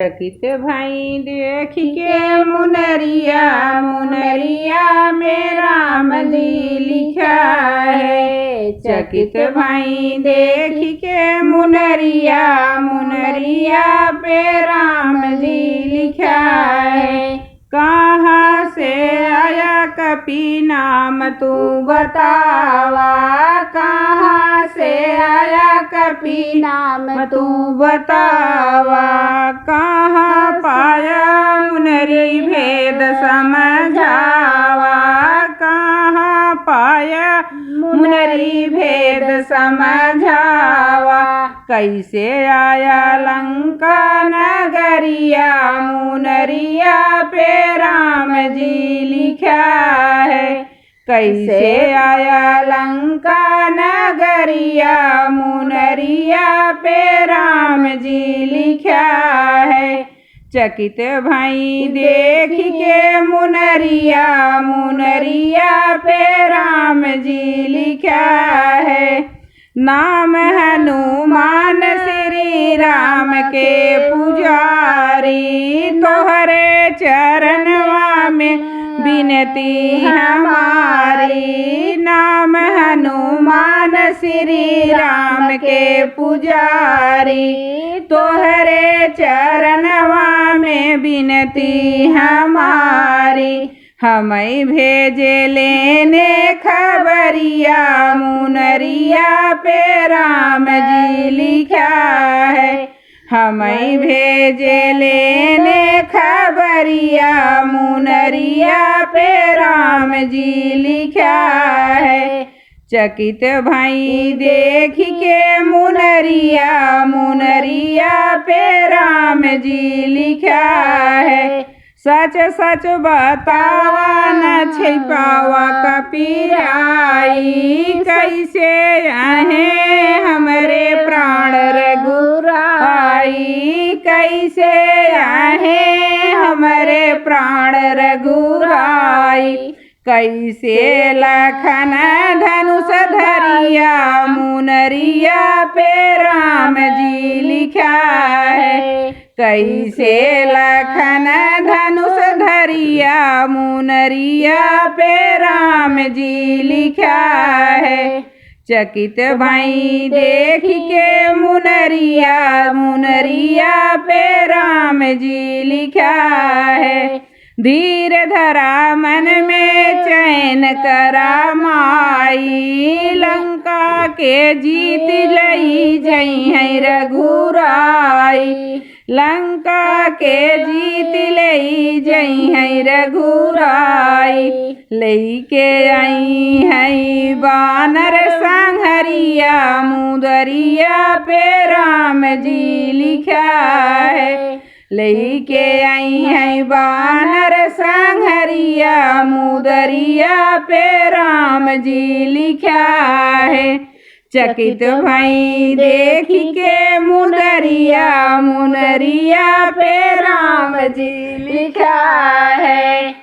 चकित भाई देख के मुनरिया मुनरिया में राम जी लिखा है। चकित भाई देख के मुनरिया मुनरिया पे राम जी लिखा है। कहाँ से आया कपि नाम तू बतावा, कहाँ से आया कपि नाम तू बतावा। कहाँ पाया मुनरी भेद समझावा, कहाँ पाया मुनरी भेद समझावा। कैसे आया लंका नगरिया मुनरिया पे राम जी लिखा है। कैसे आया लंका नगरिया मुनरिया पे राम जी लिखा है। चकित भाई देख के मुनरिया मुनरिया पे राम जी लिखा है। नाम हनुमान श्री राम के पुजारी, तोहरे चरणवा में विनती हमारी। नाम हनुमान श्री राम के पुजारी, तोहरे चरणवा में विनती हमारी। हमें भेजे लेने खबरिया मुनरिया पे राम जी लिखा है। हमें भेजे लेने खबरिया मुनरिया पे राम जी लिखा है। चकित भाई देख के मुनरिया मुनरिया पे राम जी लिखा है। सच सच बतावा न छिपावा कपिराई, कैसे आहे हमरे प्राण रघुराई। कैसे आहे हमरे प्राण रघुराई। कैसे लखन धनुष धरिया मुनरिया पे राम जी लिखा है। कैसे लखन धनुष धरिया मुनरिया पे राम जी लिखा है। चकित भाई देख के मुनरिया मुनरिया पे राम जी लिखा है। धीर धरा मन में चैन करा माई, लंका के जीत लई जई है रघुराई। लंका के जीत लई जई है रघुराई। लेके आई है बानर संहरिया मुदरिया पे राम जी लिखा है। लेके आई है बानर संहरिया मुदरिया पे राम जी लिखा है। चकित भाई देख के मुनरिया मुनरिया पे राम जी लिखा है।